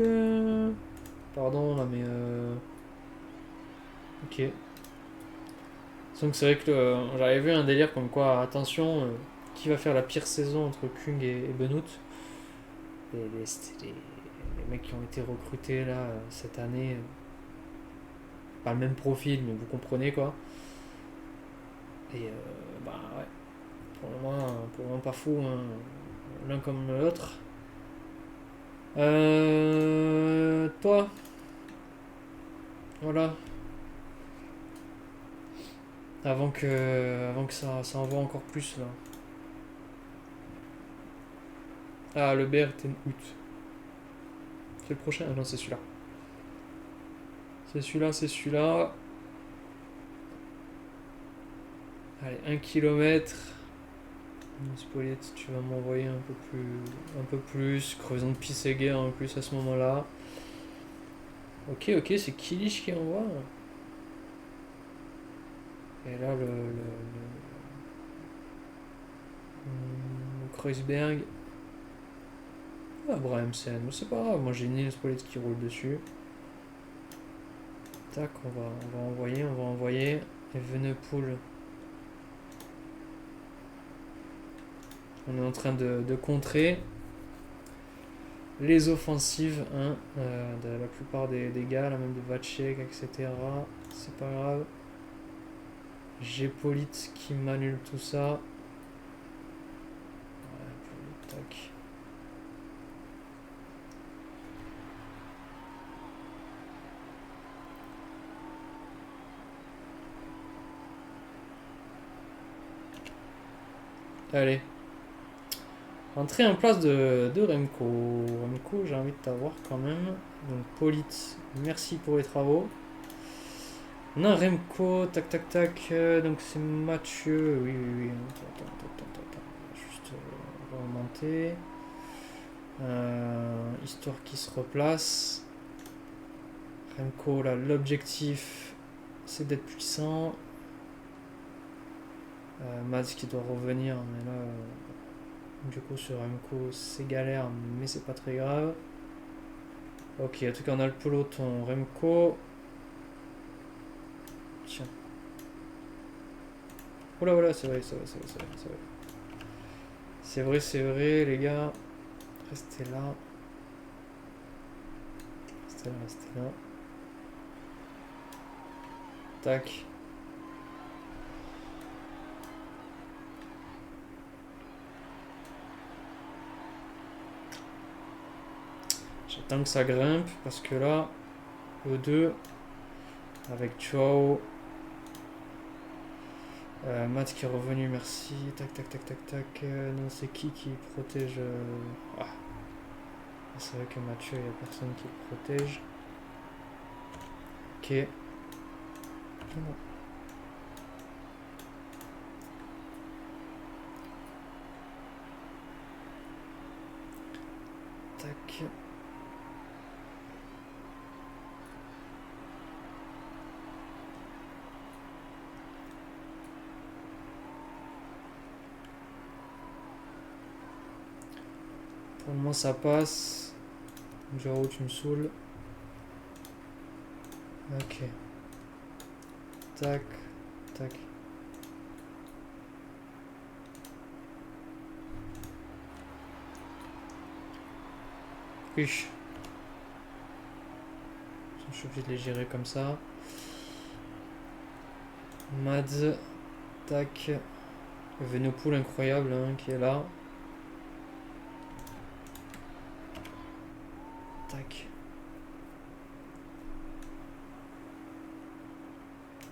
[SPEAKER 1] Pardon, là, mais... Ok. Donc c'est vrai que j'avais vu un délire comme quoi, attention, qui va faire la pire saison entre Kung et Benoît. C'était les mecs qui ont été recrutés là cette année. Pas le même profil, mais vous comprenez quoi. Et bah ouais, pour le moment pas fou, hein, l'un comme l'autre. Toi, voilà, avant que ça envoie encore plus là. Ah, le BR était août. C'est le prochain? Ah non, c'est celui-là. C'est celui-là, c'est celui-là. Allez, 1 km. Spoilette, tu vas m'envoyer un peu plus. Crevaison de Pisséguer en plus à ce moment-là. Ok, ok, c'est Kilish qui envoie. Et là, le Kreuzberg. Ah, Brahmsen, mais c'est pas grave. Moi, j'ai une Spoilette qui roule dessus. Tac, on va envoyer. Et Venepool. On est en train de contrer les offensives hein, de la plupart des gars, là même de Vacek, etc. C'est pas grave. J'ai Polite qui m'annule tout ça. Ouais, tac. Allez. Entrée en place de Remco. Remco, j'ai envie de t'avoir quand même. Donc Polite, merci pour les travaux. On a Remco, tac tac tac. Donc c'est Mathieu. Oui, oui, oui. Attends. Juste remonter. Histoire qu'il se replace. Remco, là, l'objectif, c'est d'être puissant. Mads qui doit revenir, mais là, du coup, sur Remco, c'est galère, mais c'est pas très grave. Ok, en tout cas, on a le peloton Remco. Tiens. Oula, oula, c'est vrai. C'est vrai, les gars. Restez là. Restez là. Tac. J'attends que ça grimpe parce que là, le 2 avec Joao. Matt qui est revenu, merci. Tac. Non, c'est qui protège Ah, c'est vrai que Mathieu, il n'y a personne qui le protège. Ok. Non. Tac. Pour le moment, ça passe. Jaro, tu me saoules. Ok. Tac. Huch. Je suis obligé de les gérer comme ça. Mads. Tac. Venopool incroyable hein, qui est là. Tac.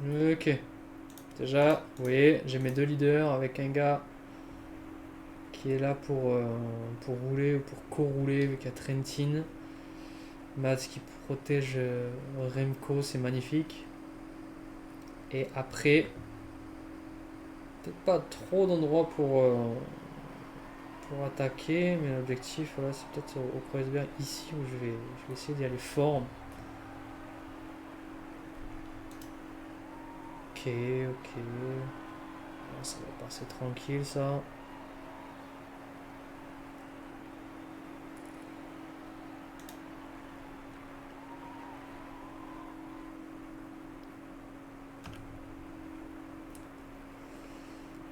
[SPEAKER 1] Ok. Déjà, vous voyez, j'ai mes 2 leaders avec un gars qui est là pour rouler ou pour co-rouler vu qu'il y a Trentin. Mads qui protège Remco, c'est magnifique. Et après, peut-être pas trop d'endroits pour attaquer, mais l'objectif, voilà, c'est peut-être au Kreuzberg ici où je vais essayer d'y aller fort. Ok, ok. Ça va passer tranquille, ça.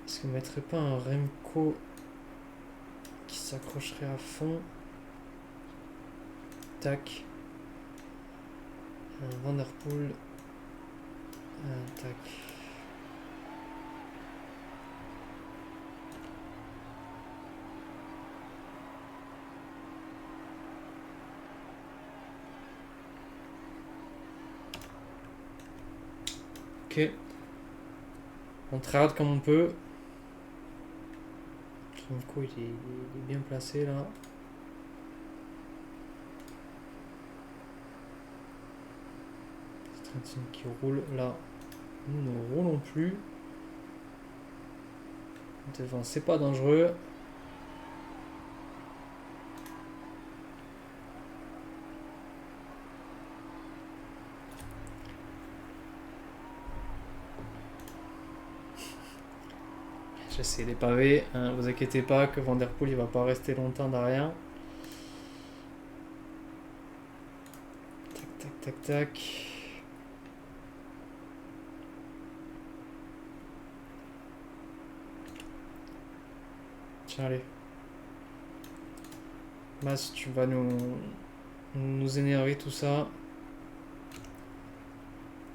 [SPEAKER 1] Est-ce qu'on mettrait pas un Remco qui s'accrocherait à fond? Tac. Un Van Der Poel. Tac. Ok. On tryhard comme on peut. Remco il est bien placé là. Trentin qui roule là. Nous ne roulons plus. Devant c'est pas dangereux. J'essaie les pavés, hein, vous inquiétez pas que Van Der Poel il va pas rester longtemps derrière. Tac tac tac tac. Tiens allez. Mas tu vas nous énerver tout ça.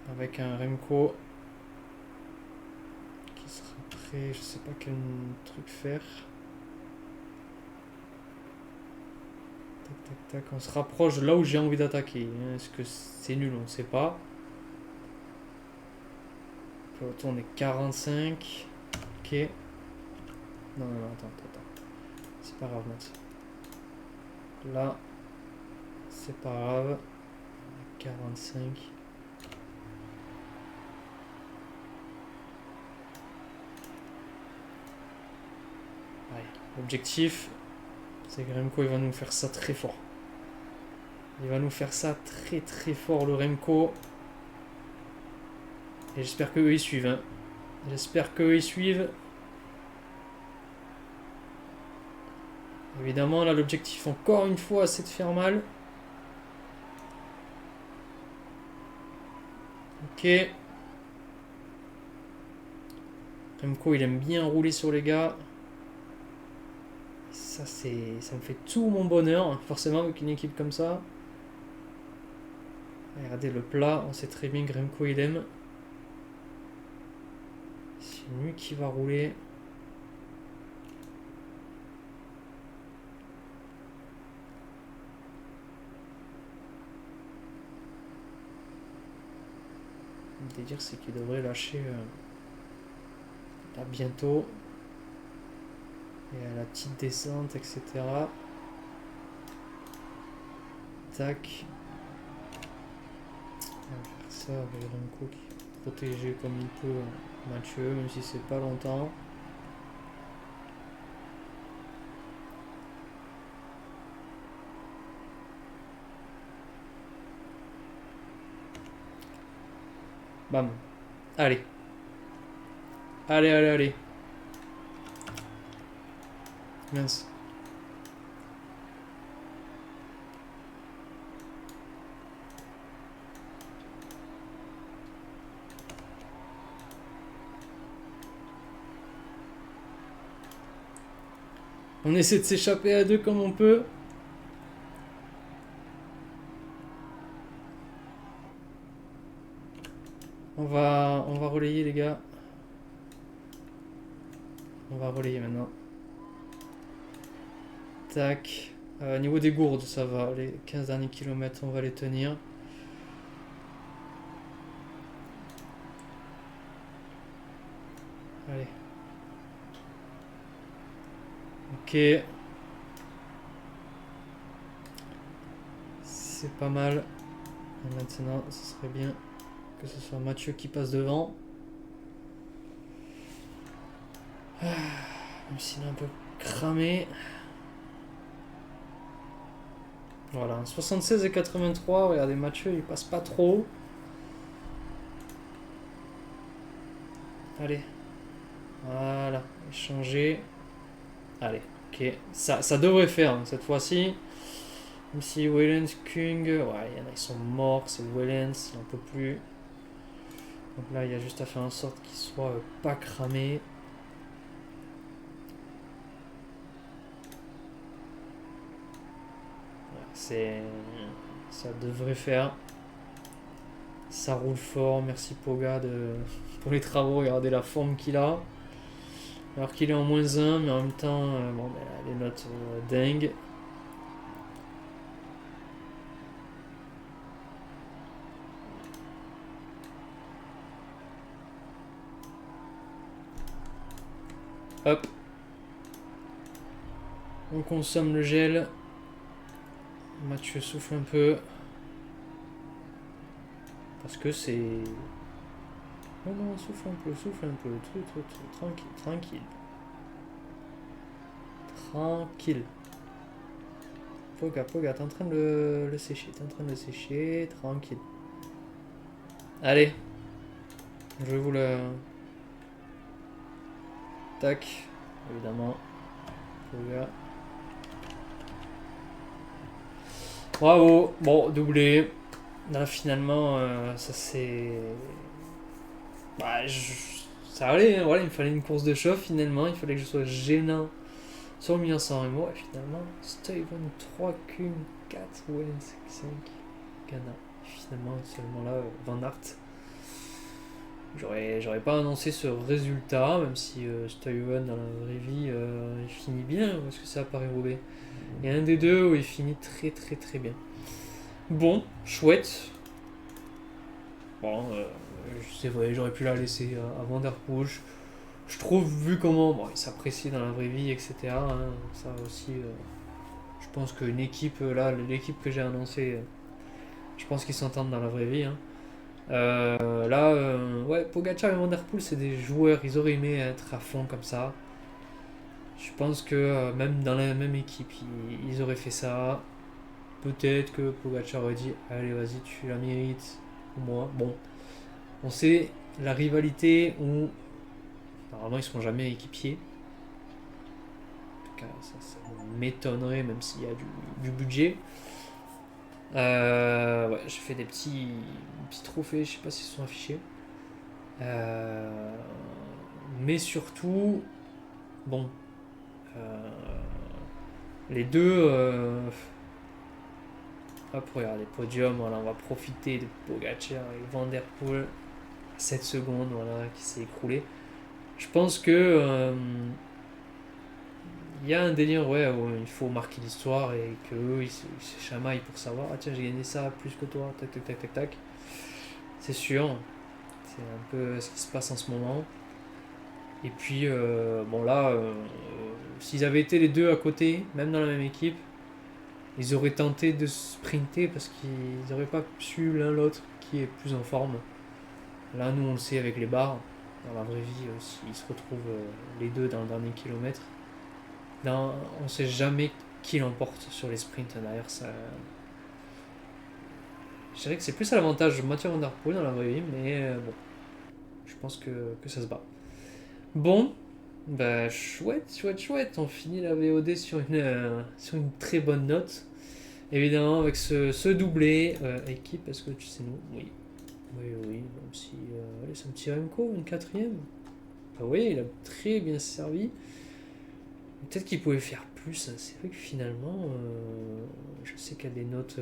[SPEAKER 1] Avec un Remco qui sera prêt, je sais pas quel truc faire. Tac tac tac, on se rapproche là où j'ai envie d'attaquer. Est-ce que c'est nul, on sait pas. Peloton on est 45. Ok. Non, attends. C'est pas grave, Max. Là, c'est pas grave. 45. Allez, l'objectif, c'est que Remco il va nous faire ça très fort. Il va nous faire ça très fort, le Remco. Et j'espère qu'eux ils suivent. Hein. J'espère qu'eux ils suivent. Évidemment, là, l'objectif, encore une fois, c'est de faire mal. Ok. Remco, il aime bien rouler sur les gars. Ça me fait tout mon bonheur, forcément, avec une équipe comme ça. Regardez le plat, on sait très bien que Remco, il aime. C'est lui qui va rouler. Le délire, c'est qu'il devrait lâcher là bientôt. Et à la petite descente, etc. Tac. On va faire ça avec Remco qui est protégé comme il peut Mathieu, même si c'est pas longtemps. Bam. Allez. Allez. Mince. On essaie de s'échapper à deux comme on peut. On va relayer les gars. On va relayer maintenant. Tac. Niveau des gourdes, ça va. Les 15 derniers kilomètres, on va les tenir. Allez. Ok. C'est pas mal. Et maintenant, ce serait bien que ce soit Mathieu qui passe devant. Même s'il est un peu cramé. Voilà, 76 et 83. Regardez, Mathieu, il passe pas trop. Allez. Voilà. Échanger. Allez. Ok. Ça devrait faire hein, cette fois-ci. Même si Wellens, Kung. Ouais, il y en a, ils sont morts. C'est Wellens. Il n'en peut plus. Donc là, il y a juste à faire en sorte qu'il soit pas cramé. C'est... Ça devrait faire. Ça roule fort. Merci Poga pour les travaux. Regardez la forme qu'il a. Alors qu'il est en -1, mais en même temps, bon, ben, les notes dingues. Hop. On consomme le gel. Mathieu souffle un peu. Parce que c'est... Non, non, souffle un peu, souffle un peu. Tranquille, tranquille. Tranquille. Poga, t'es en train de le sécher. T'es en train de le sécher. Tranquille. Allez. Je vais vous le... Tac. Évidemment. Poga. Bravo. Bon, doublé. Là, finalement, ça c'est... Bah, ça allait, hein, voilà, il me fallait une course de chauffe finalement, il fallait que je sois gênant sur le 1500 MO, et finalement, Steven 3, Kuhn 4, Wellens 5, Ghana. Finalement, seulement là, Van Aert. J'aurais pas annoncé ce résultat, même si Stuyven dans la vraie vie, il finit bien, parce que c'est à Paris-Roubaix. Il y a un des deux où il finit très bien. Bon, chouette. Bon, c'est vrai, j'aurais pu la laisser à Van Der Poel. Je trouve, vu comment bon, il s'apprécie dans la vraie vie, etc. hein, ça aussi, je pense qu'une équipe, là, l'équipe que j'ai annoncée, je pense qu'ils s'entendent dans la vraie vie. Hein. Là, ouais, Pogacar et Van Der Poel, c'est des joueurs, ils auraient aimé être à fond comme ça. Je pense que même dans la même équipe, ils auraient fait ça. Peut-être que Pogacar aurait dit, allez, vas-y, tu la mérites, ou moi. Bon, on sait la rivalité où normalement ils seront jamais équipiers. En tout cas, ça m'étonnerait, même s'il y a du budget. Ouais, j'ai fait des petits trophées, je sais pas s'ils sont affichés. Mais surtout, bon, les deux. Hop, regardez, podium, voilà, on va profiter de Pogacar et Van Der Poel. 7 secondes, voilà, qui s'est écroulé. Je pense que il y a un délire ouais, où il faut marquer l'histoire et qu'eux ils se chamaillent pour savoir ah tiens j'ai gagné ça plus que toi, tac. C'est sûr, c'est un peu ce qui se passe en ce moment. Et puis bon là, s'ils avaient été les deux à côté, même dans la même équipe, ils auraient tenté de sprinter parce qu'ils n'auraient pas su l'un l'autre qui est plus en forme. Là nous on le sait avec les barres, dans la vraie vie ils se retrouvent les deux dans le dernier kilomètre. On ne sait jamais qui l'emporte sur les sprints. D'ailleurs, ça... je dirais que c'est plus à l'avantage de Mathieu Van Der Poel dans la vraie vie, mais bon, je pense que ça se bat. Bon, bah chouette. On finit la VOD sur une très bonne note. Évidemment, avec ce doublé équipe, est-ce que tu sais nous Oui, même si allez, c'est un petit Remco, une quatrième. Bah oui, il a très bien servi. Peut-être qu'il pouvait faire plus. Hein. C'est vrai que finalement, je sais qu'il y a des notes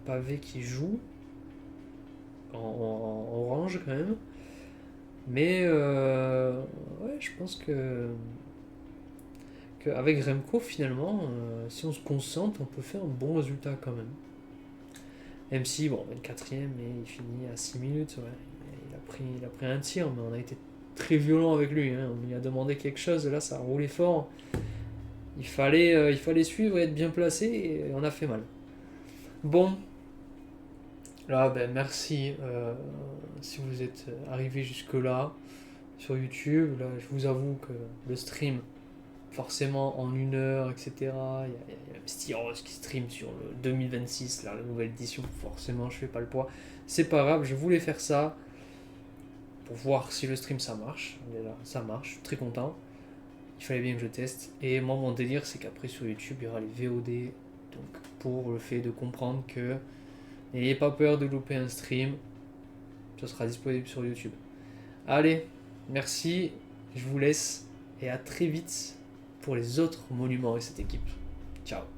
[SPEAKER 1] pavées qui jouent en orange quand même. Mais ouais, je pense que avec Remco, finalement, si on se concentre, on peut faire un bon résultat quand même. Même si, bon, 24ème, mais il finit à 6 minutes. Ouais. Il a pris un tir, mais on a été très violent avec lui. Hein. On lui a demandé quelque chose, et là, ça a roulé fort. Il fallait suivre et être bien placé, et on a fait mal. Bon, là, ben, merci si vous êtes arrivé jusque-là sur YouTube. Là, je vous avoue que le stream, forcément en 1 heure, etc. Il y a Styros qui stream sur le 2026, là, la nouvelle édition. Forcément, je fais pas le poids. C'est pas grave, je voulais faire ça. pour voir si le stream ça marche. Déjà, ça marche, je suis très content. Il fallait bien que je teste. Et moi, mon délire, c'est qu'après sur YouTube, il y aura les VOD. Donc, pour le fait de comprendre que n'ayez pas peur de louper un stream, ça sera disponible sur YouTube. Allez, merci, je vous laisse et à très vite pour les autres monuments et cette équipe. Ciao.